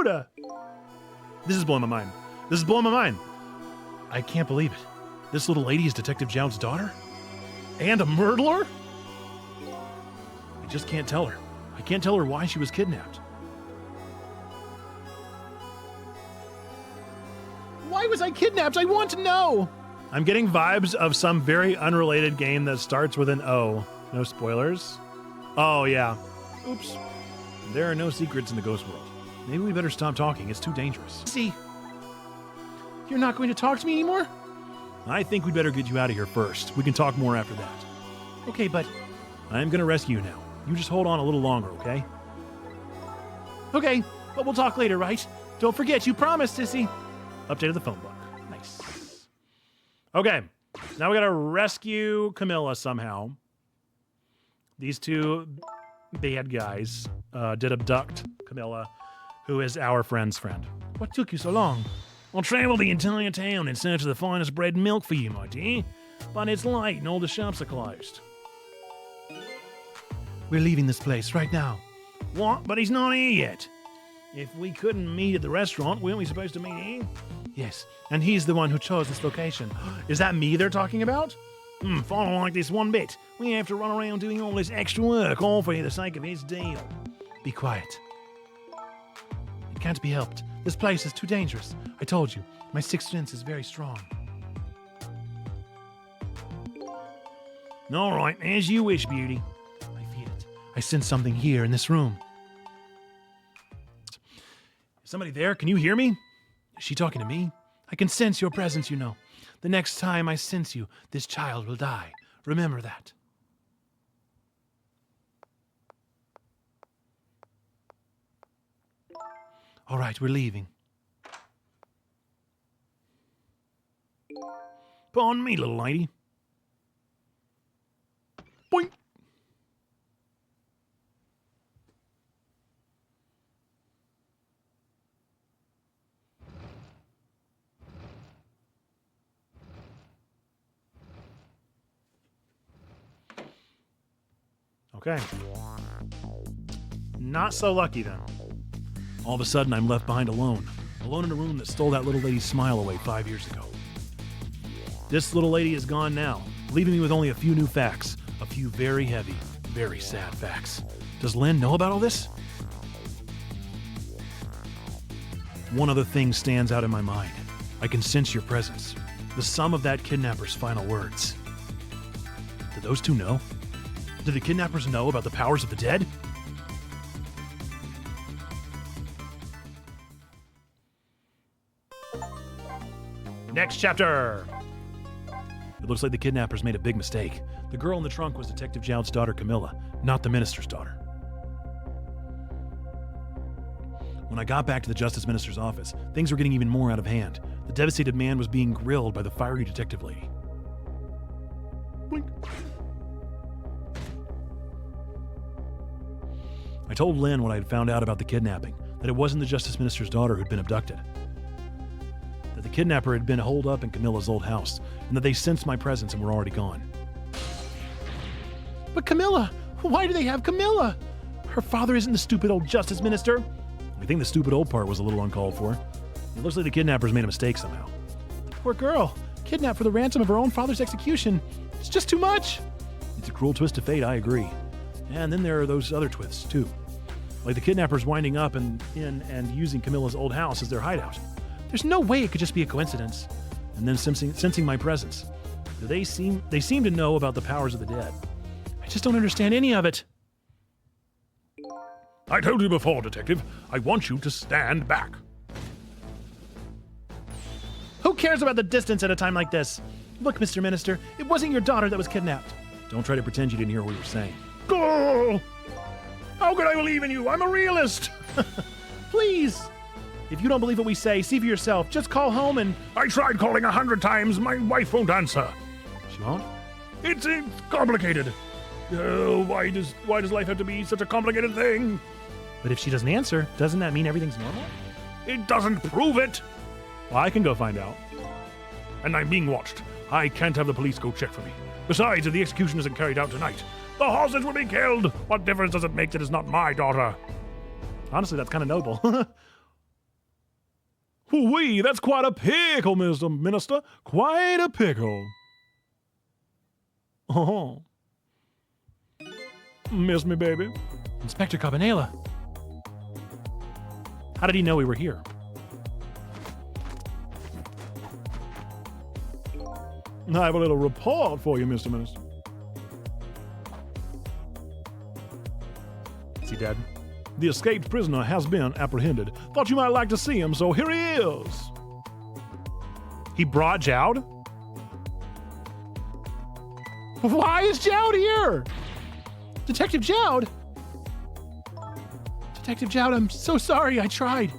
soda. This is blowing my mind. This is blowing my mind. I can't believe it. This little lady is Detective Jount's daughter? And a murderer? I just can't tell her. I can't tell her why she was kidnapped. Why was I kidnapped? I want to know. I'm getting vibes of some very unrelated game that starts with an O. No spoilers. Oh, yeah. Oops. There are no secrets in the ghost world. Maybe we better stop talking. It's too dangerous. See, you're not going to talk to me anymore? I think we'd better get you out of here first. We can talk more after that. Okay, but I'm going to rescue you now. You just hold on a little longer, okay? Okay, but we'll talk later, right? Don't forget, you promised, sissy. Updated the phone book. Nice. Okay, now we got to rescue Camilla somehow. These two bad guys did abduct Camilla, who is our friend's friend. What took you so long? I'll travel the entire town in search of the finest bread and milk for you, my dear. But it's late and all the shops are closed. We're leaving this place right now. What? But he's not here yet. If we couldn't meet at the restaurant, weren't we supposed to meet here? Yes, and he's the one who chose this location. Is that me they're talking about? I don't like this one bit. We have to run around doing all this extra work, all for the sake of his deal. Be quiet. It can't be helped. This place is too dangerous. I told you, my sixth sense is very strong. All right, as you wish, beauty. I feel it. I sense something here in this room. Is somebody there? Can you hear me? Is she talking to me? I can sense your presence, you know. The next time I sense you, this child will die. Remember that. All right, we're leaving. Pardon me, little lady. Boink. Okay. Not so lucky then. All of a sudden, I'm left behind alone in a room that stole that little lady's smile away 5 years ago. This little lady is gone now, leaving me with only a few new facts, a few very heavy, very sad facts. Does Lynn know about all this? One other thing stands out in my mind. I can sense your presence, the sum of that kidnapper's final words. Did those two know? Did the kidnappers know about the powers of the dead? Next chapter! It looks like the kidnappers made a big mistake. The girl in the trunk was Detective Jount's daughter, Camilla, not the minister's daughter. When I got back to the Justice Minister's office, things were getting even more out of hand. The devastated man was being grilled by the fiery detective lady. Blink. I told Lynn what I had found out about the kidnapping, that it wasn't the Justice Minister's daughter who'd been abducted. That the kidnapper had been holed up in Camilla's old house, and that they sensed my presence and were already gone. But Camilla! Why do they have Camilla? Her father isn't the stupid old Justice Minister. I think the stupid old part was a little uncalled for. It looks like the kidnappers made a mistake somehow. The poor girl, kidnapped for the ransom of her own father's execution. It's just too much. It's a cruel twist of fate, I agree. And then there are those other twists, too. Like the kidnappers winding up in and using Camilla's old house as their hideout. There's no way it could just be a coincidence. And then sensing my presence. They seem to know about the powers of the dead. I just don't understand any of it. I told you before, Detective. I want you to stand back. Who cares about the distance at a time like this? Look, Mr. Minister, it wasn't your daughter that was kidnapped. Don't try to pretend you didn't hear what we were saying. Go! How could I believe in you? I'm a realist. Please. If you don't believe what we say, see for yourself. Just call home and... I tried calling 100 times. My wife won't answer. She won't? It's complicated. Why does life have to be such a complicated thing? But if she doesn't answer, doesn't that mean everything's normal? It doesn't prove it. Well, I can go find out. And I'm being watched. I can't have the police go check for me. Besides, if the execution isn't carried out tonight, the hostage will be killed. What difference does it make that it's not my daughter? Honestly, that's kind of noble. Whoo-wee, that's quite a pickle, Mr. Minister. Quite a pickle. Oh. Miss me, baby. Inspector Cabanela. How did he know we were here? I have a little report for you, Mr. Minister. See, Dad? The escaped prisoner has been apprehended. Thought you might like to see him, so here he is. He brought Jowd? Why is Jowd here? Detective Jowd? Detective Jowd, I'm so sorry. I tried.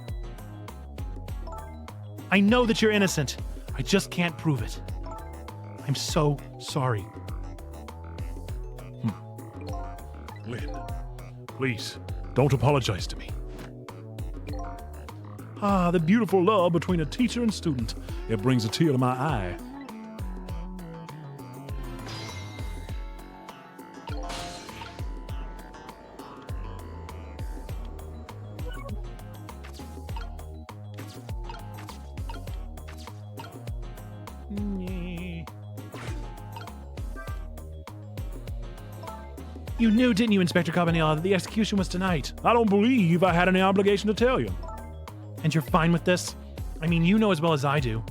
I know that you're innocent. I just can't prove it. I'm so sorry. Lynn, please, don't apologize to me. Ah, the beautiful love between a teacher and student. It brings a tear to my eye. You knew, didn't you, Inspector Cabanela, that the execution was tonight? I don't believe I had any obligation to tell you. And you're fine with this? I mean, you know as well as I do.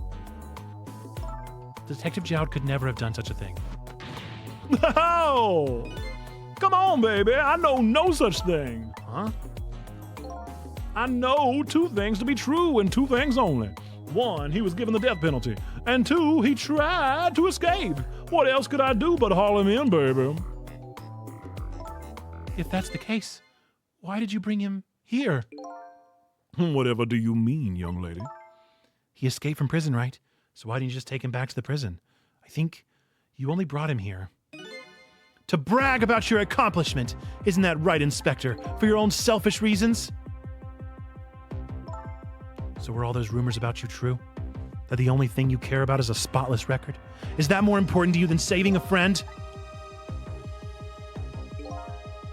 Detective Jowd could never have done such a thing. Oh! Come on, baby. I know no such thing. Huh? I know two things to be true and two things only. One, he was given the death penalty. And two, he tried to escape. What else could I do but haul him in, baby? If that's the case, why did you bring him here? Whatever do you mean, young lady? He escaped from prison, right? So why didn't you just take him back to the prison? I think you only brought him here to brag about your accomplishment. Isn't that right, Inspector? For your own selfish reasons? So were all those rumors about you true? That the only thing you care about is a spotless record? Is that more important to you than saving a friend?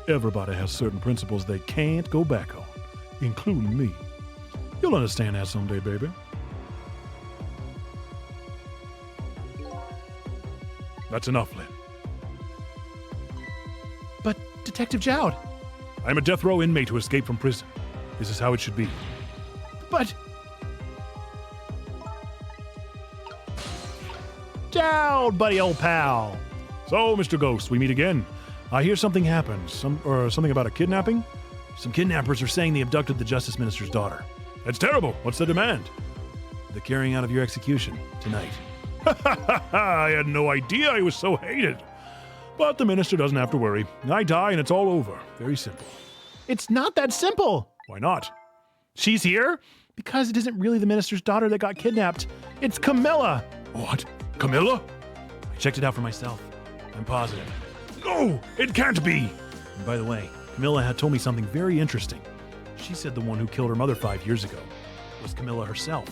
Everybody has certain principles they can't go back on, including me. You'll understand that someday, baby. That's enough, Lynn. But, Detective Jowd... I'm a death row inmate who escaped from prison. This is how it should be. But... Jowd, buddy old pal. So, Mr. Ghost, we meet again. I hear something happened. Something about a kidnapping? Some kidnappers are saying they abducted the Justice Minister's daughter. That's terrible. What's the demand? The carrying out of your execution tonight. I had no idea I was so hated. But the minister doesn't have to worry. I die and it's all over. Very simple. It's not that simple. Why not? She's here? Because it isn't really the minister's daughter that got kidnapped. It's Camilla. What? Camilla? I checked it out for myself. I'm positive. No, it can't be. And by the way, Camilla had told me something very interesting. She said the one who killed her mother 5 years ago was Camilla herself.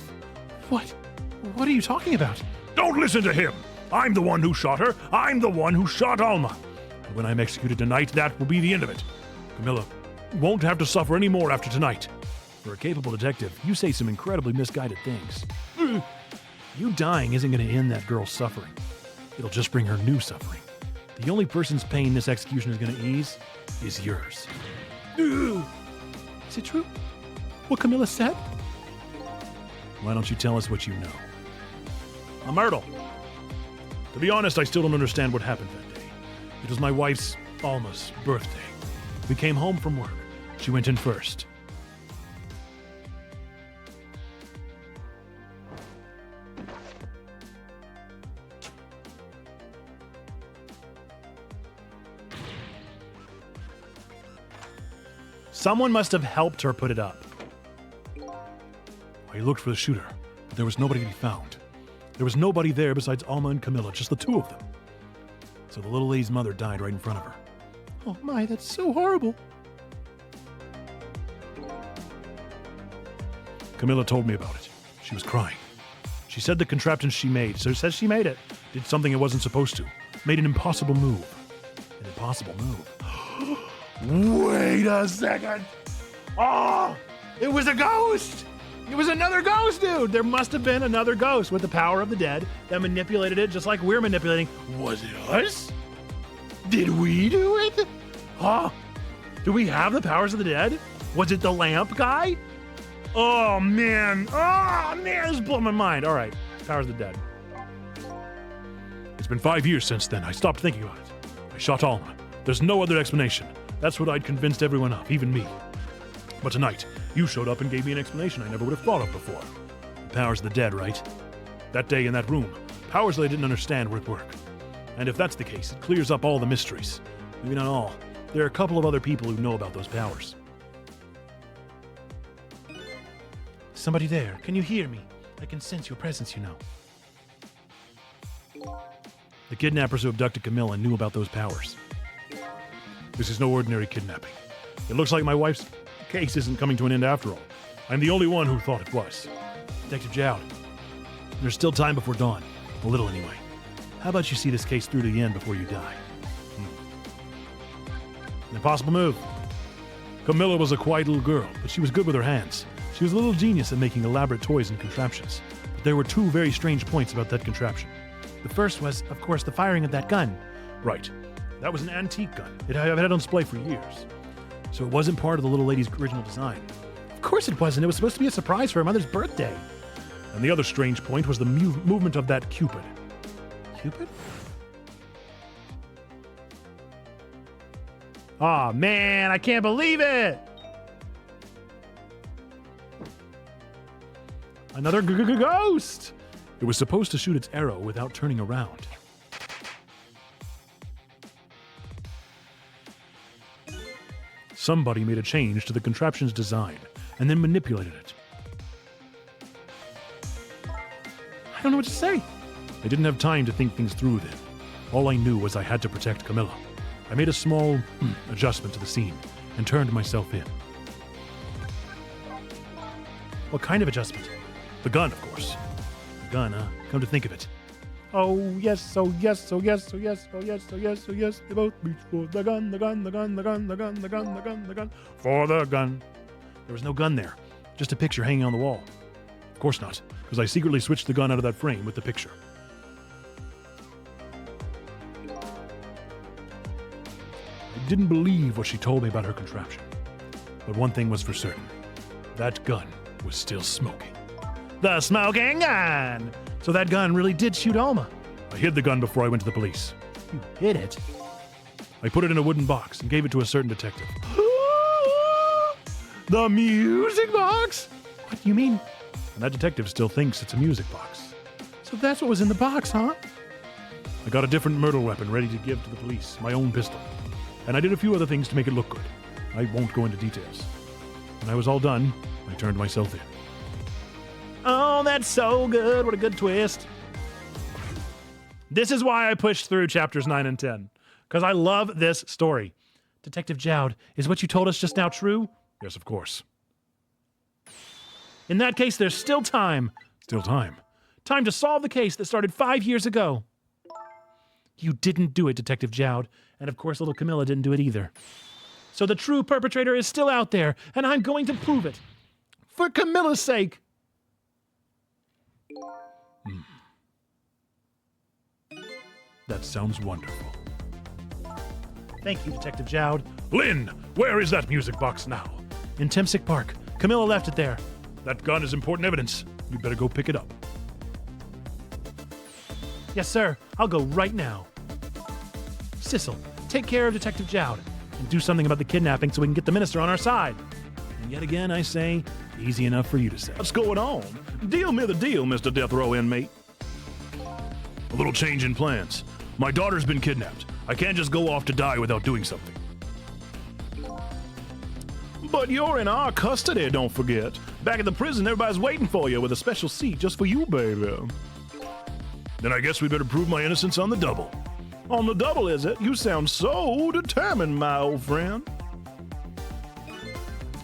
What? What are you talking about? Don't listen to him. I'm the one who shot her. I'm the one who shot Alma. And when I'm executed tonight, that will be the end of it. Camilla won't have to suffer any more after tonight. For a capable detective, you say some incredibly misguided things. You dying isn't going to end that girl's suffering. It'll just bring her new suffering. The only person's pain this execution is going to ease is yours. Is it true? What Camilla said? Why don't you tell us what you know? Myrtle. To be honest, I still don't understand what happened that day. It was my wife's, Alma's, birthday. We came home from work. She went in first. Someone must have helped her put it up. I looked for the shooter, but there was nobody to be found. There was nobody there besides Alma and Camilla, just the two of them. So the little lady's mother died right in front of her. Oh my, that's so horrible. Camilla told me about it. She was crying. She said the contraption she made, so it says she made it, did something it wasn't supposed to. Made an impossible move. An impossible move. Wait a second. Oh, it was a ghost. It was another ghost, dude. There must have been another ghost with the power of the dead that manipulated it just like we're manipulating. Was it us? Did we do it? Huh? Do we have the powers of the dead? Was it the lamp guy? Oh, man. Oh, man. This blew my mind. All right. Powers of the dead. It's been 5 years since then. I stopped thinking about it. I shot Alma. There's no other explanation. That's what I'd convinced everyone of, even me. But tonight, you showed up and gave me an explanation I never would have thought of before. The powers of the dead, right? That day in that room, powers that I didn't understand were at work. And if that's the case, it clears up all the mysteries. Maybe not all. There are a couple of other people who know about those powers. Somebody there. Can you hear me? I can sense your presence, you know. The kidnappers who abducted Camilla knew about those powers. This is no ordinary kidnapping. It looks like my wife's case isn't coming to an end after all. I'm the only one who thought it was. Detective Jowd, there's still time before dawn. A little anyway. How about you see this case through to the end before you die? An impossible move. Camilla was a quiet little girl, but she was good with her hands. She was a little genius at making elaborate toys and contraptions. But there were two very strange points about that contraption. The first was, of course, the firing of that gun. Right. That was an antique gun. It had on display for years. So it wasn't part of the little lady's original design. Of course it wasn't. It was supposed to be a surprise for her mother's birthday. And the other strange point was the movement of that Cupid. Cupid? Aw, man, I can't believe it! Another ghost! It was supposed to shoot its arrow without turning around. Somebody made a change to the contraption's design and then manipulated it. I don't know what to say. I didn't have time to think things through then. All I knew was I had to protect Camilla. I made a small adjustment to the scene and turned myself in. What kind of adjustment? The gun, of course. The gun, come to think of it. Oh yes, oh yes, oh yes, oh yes, oh yes, oh yes, oh yes, they both reach for the gun, the gun, the gun, the gun, the gun, the gun, the gun, the gun, for the gun. There was no gun there, just a picture hanging on the wall. Of course not, because I secretly switched the gun out of that frame with the picture. I didn't believe what she told me about her contraption. But one thing was for certain. That gun was still smoking. The smoking gun! So that gun really did shoot Alma. I hid the gun before I went to the police. You hid it? I put it in a wooden box and gave it to a certain detective. The music box? What do you mean? And that detective still thinks it's a music box. So that's what was in the box, huh? I got a different murder weapon ready to give to the police, my own pistol. And I did a few other things to make it look good. I won't go into details. When I was all done, I turned myself in. Oh, that's so good. What a good twist. This is why I pushed through chapters 9 and 10. Because I love this story. Detective Jowd, is what you told us just now true? Yes, of course. In that case, there's still time. Still time. Time to solve the case that started 5 years ago. You didn't do it, Detective Jowd. And of course, little Camilla didn't do it either. So the true perpetrator is still out there, and I'm going to prove it. For Camilla's sake. That sounds wonderful. Thank you, Detective Jowd. Lynn, where is that music box now? In Timsick Park. Camilla left it there. That gun is important evidence. You better go pick it up. Yes, sir. I'll go right now. Sissel, take care of Detective Jowd and do something about the kidnapping so we can get the minister on our side. And yet again, I say, easy enough for you to say. What's going on? Deal me the deal, Mr. Death Row inmate. A little change in plans. My daughter's been kidnapped. I can't just go off to die without doing something. But you're in our custody, don't forget. Back at the prison, everybody's waiting for you with a special seat just for you, baby. Then I guess we better prove my innocence on the double. On the double, is it? You sound so determined, my old friend.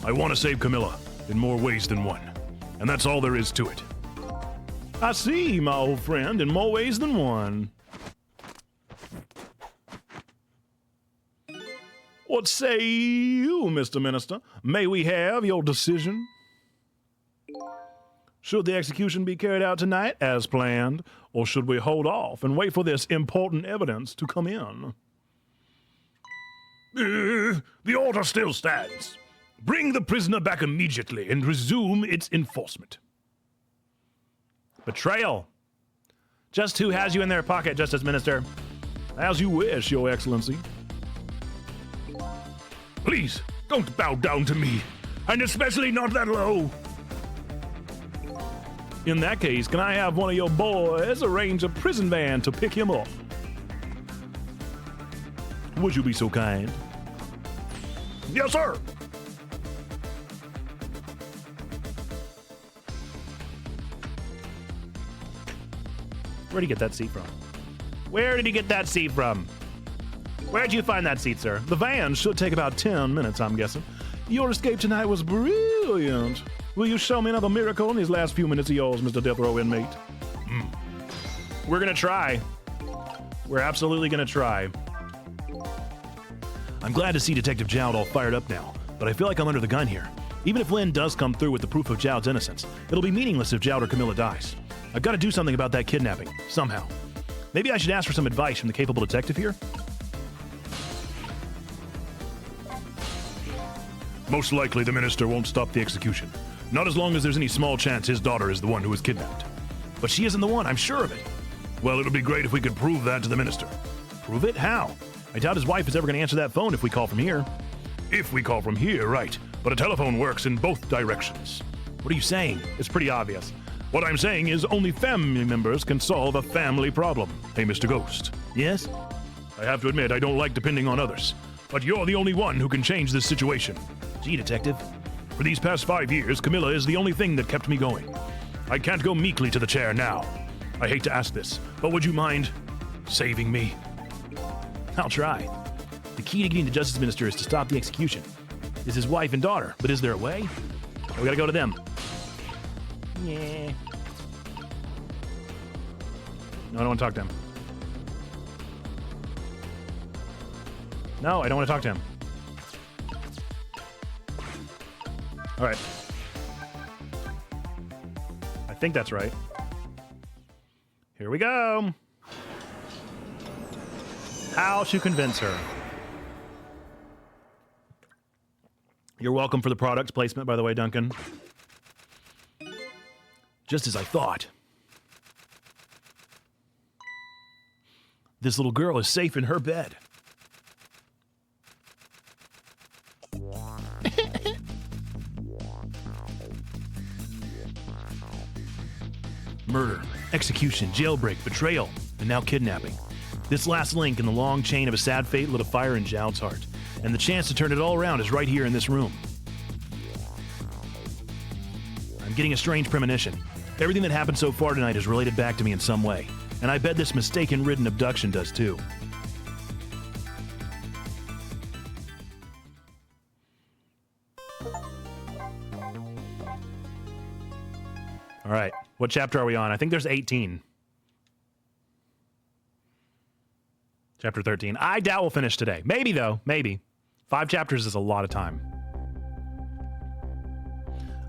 I want to save Camilla in more ways than one. And that's all there is to it. I see, my old friend, in more ways than one. What say you, Mr. Minister? May we have your decision? Should the execution be carried out tonight as planned, or should we hold off and wait for this important evidence to come in? The order still stands. Bring the prisoner back immediately and resume its enforcement. Betrayal. Just who has you in their pocket, Justice Minister? As you wish, Your Excellency. Please, don't bow down to me, and especially not that low. In that case, can I have one of your boys arrange a prison van to pick him up? Would you be so kind? Yes, sir. Where'd he get that seat from? Where did he get that seat from? Where'd you find that seat, sir? The van should take about 10 minutes, I'm guessing. Your escape tonight was brilliant. Will you show me another miracle in these last few minutes of yours, Mr. Death Row inmate? We're gonna try. We're absolutely gonna try. I'm glad to see Detective Jowd all fired up now, but I feel like I'm under the gun here. Even if Lynn does come through with the proof of Jowd's innocence, it'll be meaningless if Jowd or Camilla dies. I've got to do something about that kidnapping, somehow. Maybe I should ask for some advice from the capable detective here? Most likely the minister won't stop the execution. Not as long as there's any small chance his daughter is the one who was kidnapped. But she isn't the one, I'm sure of it. Well, it'll be great if we could prove that to the minister. Prove it? How? I doubt his wife is ever going to answer that phone if we call from here. If we call from here, right. But a telephone works in both directions. What are you saying? It's pretty obvious. What I'm saying is only family members can solve a family problem. Hey, Mr. Ghost. Yes? I have to admit, I don't like depending on others. But you're the only one who can change this situation. Gee, Detective. For these past 5 years, Camilla is the only thing that kept me going. I can't go meekly to the chair now. I hate to ask this, but would you mind saving me? I'll try. The key to getting the Justice Minister is to stop the execution. Is his wife and daughter, but is there a way? We gotta go to them. Yeah. No, I don't want to talk to him. No, I don't want to talk to him. All right. I think that's right. Here we go. How to convince her. You're welcome for the product placement, by the way, Duncan. Just as I thought. This little girl is safe in her bed. Murder, execution, jailbreak, betrayal, and now kidnapping. This last link in the long chain of a sad fate lit a fire in Jowd's heart, and the chance to turn it all around is right here in this room. I'm getting a strange premonition. Everything that happened so far tonight is related back to me in some way, and I bet this mistaken-ridden abduction does too. All right, what chapter are we on? I think there's 18. Chapter 13. I doubt we'll finish today. Maybe, though. Maybe. 5 chapters is a lot of time.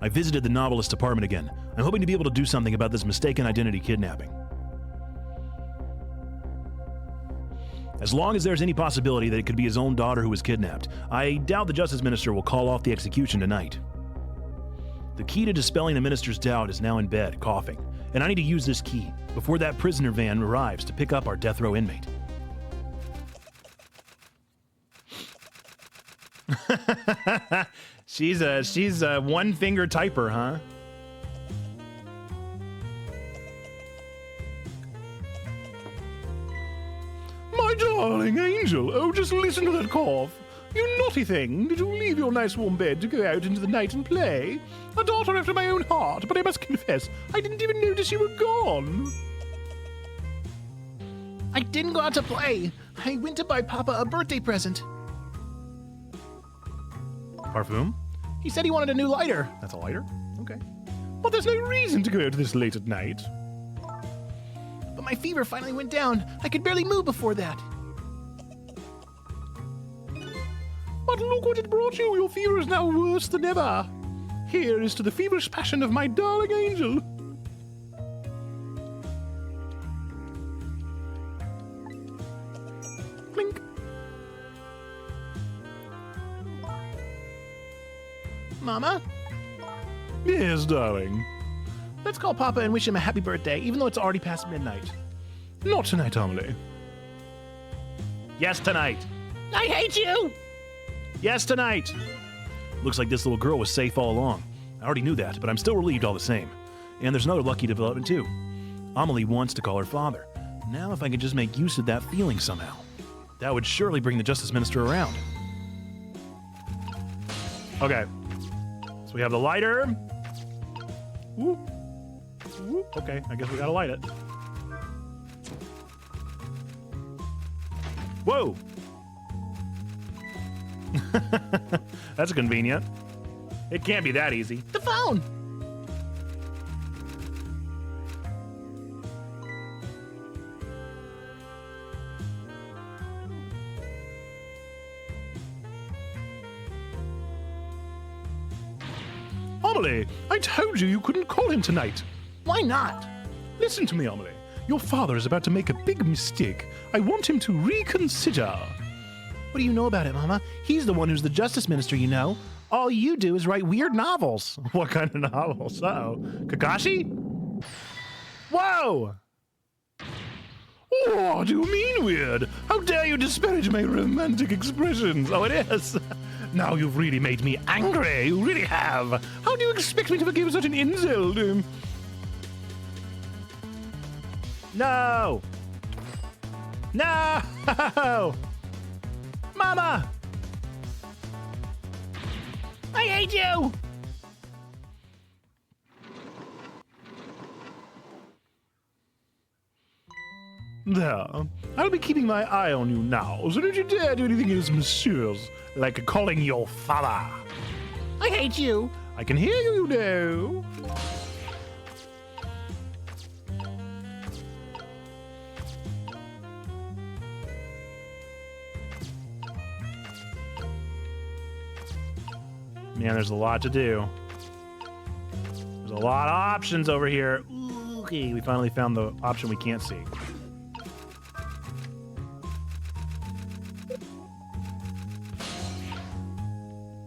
I visited the novelist's apartment again. I'm hoping to be able to do something about this mistaken identity kidnapping. As long as there's any possibility that it could be his own daughter who was kidnapped, I doubt the Justice Minister will call off the execution tonight. The key to dispelling the minister's doubt is now in bed, coughing, and I need to use this key before that prisoner van arrives to pick up our death row inmate. She's a one-finger typer, huh? My darling angel, oh, just listen to that cough. You naughty thing, did you leave your nice warm bed to go out into the night and play? A daughter after my own heart, but I must confess, I didn't even notice you were gone. I didn't go out to play. I went to buy Papa a birthday present. Parfum? He said he wanted a new lighter. That's a lighter? Okay. Well, there's no reason to go out this late at night. But my fever finally went down. I could barely move before that. But look what it brought you. Your fever is now worse than ever. Here is to the feverish passion of my darling angel. Clink. Mama? Yes, darling. Let's call Papa and wish him a happy birthday, even though it's already past midnight. Not tonight, Amelie. Yes, tonight. I hate you! Yes, tonight. Looks like this little girl was safe all along. I already knew that, but I'm still relieved all the same. And there's another lucky development, too. Amelie wants to call her father. Now if I could just make use of that feeling somehow. That would surely bring the Justice Minister around. Okay. So we have the lighter. Whoop. Whoop. Okay, I guess we gotta light it. Whoa! That's convenient. It can't be that easy. The phone! Amelie, I told you you couldn't call him tonight. Why not? Listen to me, Amelie. Your father is about to make a big mistake. I want him to reconsider. What do you know about it, Mama? He's the one who's the Justice Minister, you know. All you do is write weird novels. What kind of novels? Uh-oh. Kakashi? Whoa! Oh, what do you mean weird? How dare you disparage my romantic expressions? Oh, it is. Now you've really made me angry. You really have. How do you expect me to forgive such an insult? No! No! Mama! I hate you! There. I'll be keeping my eye on you now, so don't you dare do anything else, messieurs, like calling your father. I hate you. I can hear you, you know. Man, there's a lot to do. There's a lot of options over here. Ooh, okay, we finally found the option we can't see.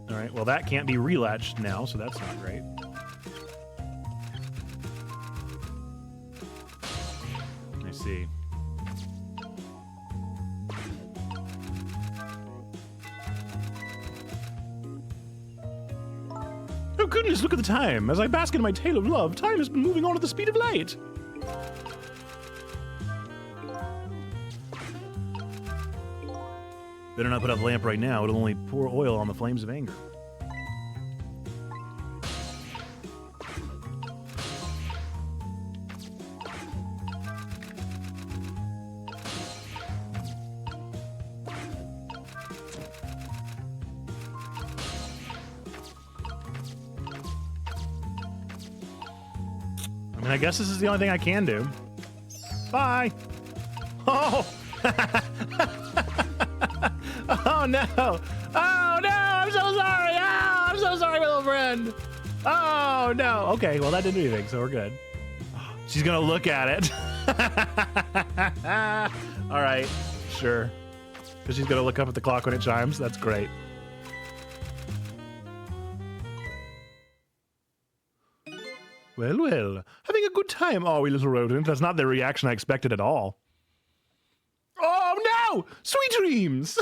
All right, well, that can't be relatched now, so that's not great. I see. Oh goodness, look at the time. As I bask in my tale of love, time has been moving on at the speed of light. Better not put out the lamp right now. It'll only pour oil on the flames of anger. I mean, I guess this is the only thing I can do. Bye. Oh! Oh no! Oh no! I'm so sorry! Oh, I'm so sorry, my little friend! Oh no! Okay, well that didn't do anything, so we're good. She's gonna look at it. Alright, sure. Because she's gonna look up at the clock when it chimes. That's great. Well, well. Having a good time, are we, little rodent? That's not the reaction I expected at all. Oh no! Sweet dreams!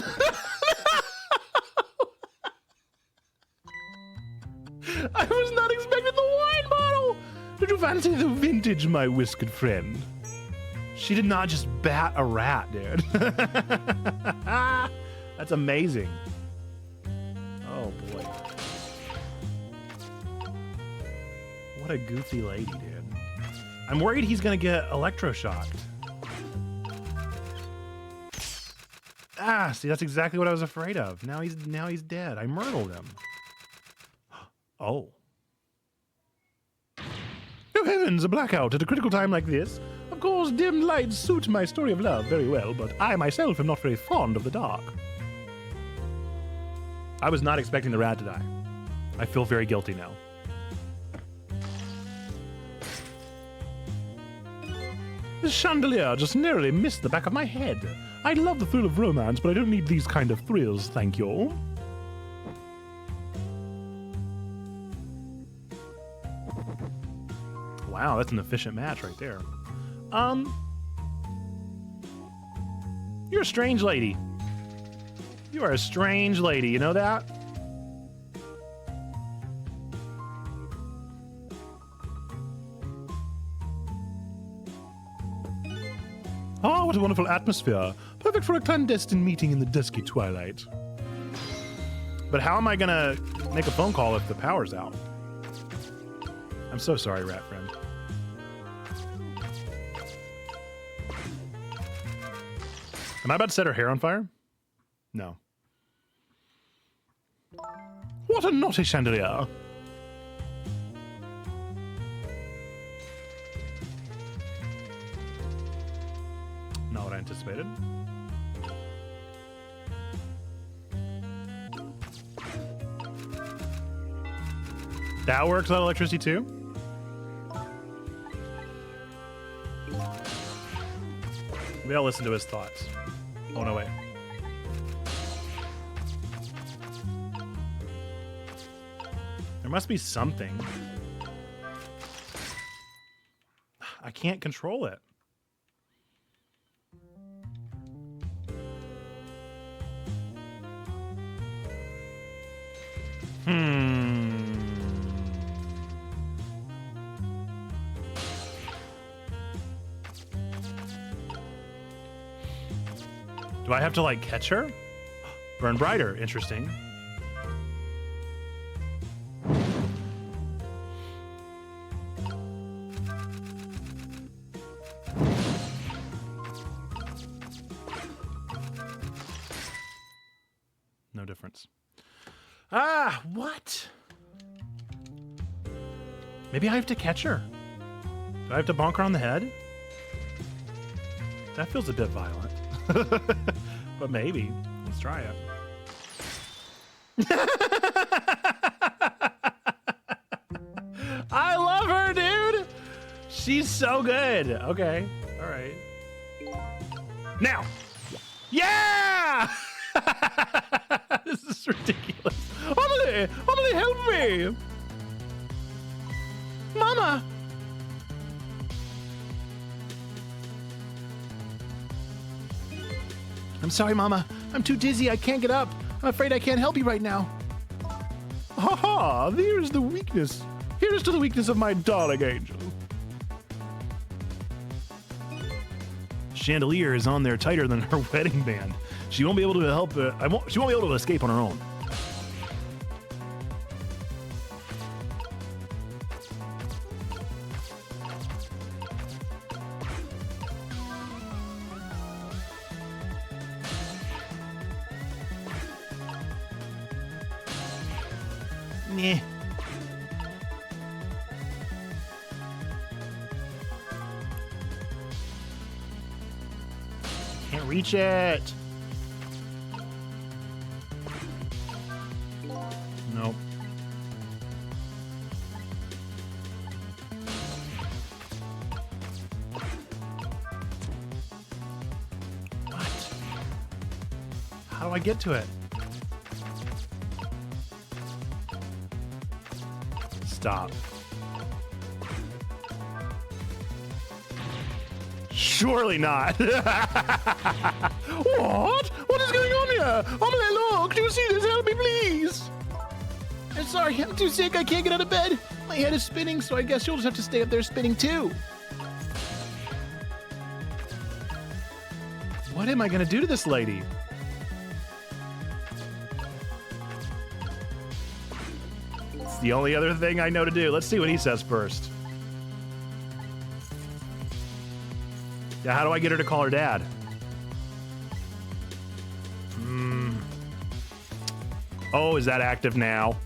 I was not expecting the wine bottle! Did you fancy the vintage, my whiskered friend? She did not just bat a rat, dude. That's amazing. Oh boy. What a goofy lady, dude. I'm worried he's gonna get electroshocked. Ah, see, that's exactly what I was afraid of. Now he's dead. I murdered him. Oh. Oh heavens, a blackout at a critical time like this. Of course, dim lights suit my story of love very well, but I myself am not very fond of the dark. I was not expecting the rat to die. I feel very guilty now. The chandelier just narrowly missed the back of my head. I love the thrill of romance, but I don't need these kind of thrills, thank you. Wow, that's an efficient match right there. You're a strange lady. You are a strange lady, you know that? Oh, what a wonderful atmosphere. Perfect for a clandestine meeting in the dusky twilight. But how am I gonna make a phone call if the power's out? I'm so sorry, rat friend. Am I about to set her hair on fire? No. What a naughty chandelier. Not what I anticipated. That works without electricity too? Maybe I'll listen to his thoughts. Oh, no way. There must be something. I can't control it. Do I have to, like, catch her? Burn brighter. Interesting. No difference. Ah, what? Maybe I have to catch her. Do I have to bonk her on the head? That feels a bit violent. But maybe. Let's try it. I love her, dude! She's so good. Okay. All right. Now! Yeah! This is ridiculous. Amelie! Amelie, help me! Mama! I'm sorry, Mama. I'm too dizzy. I can't get up. I'm afraid I can't help you right now. Ha ha! There's the weakness. Here's to the weakness of my darling angel. Chandelier is on there tighter than her wedding band. She won't be able to help. She won't be able to escape on her own. Meh. Can't reach it. Nope. What? How do I get to it? Stop. Surely not. What? What is going on here? Amelie, look! Do you see this? Help me, please! I'm sorry, I'm too sick. I can't get out of bed. My head is spinning, so I guess you'll just have to stay up there spinning too. What am I gonna do to this lady? It's the only other thing I know to do. Let's see what he says first. Yeah, how do I get her to call her dad? Oh, is that active now?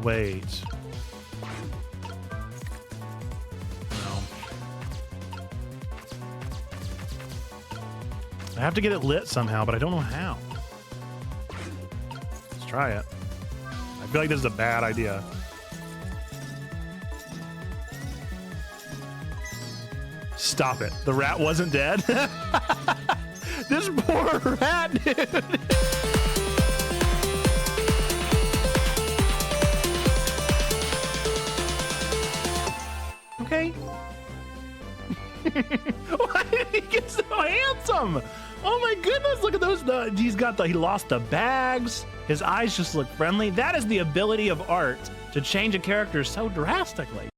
Wait. No. I have to get it lit somehow, but I don't know how. Let's try it. I feel like this is a bad idea. Stop it. The rat wasn't dead? This poor rat, dude. Okay. Why did he get so handsome? Oh my goodness, look at those. He lost the bags. His eyes just look friendly. That is the ability of art to change a character so drastically.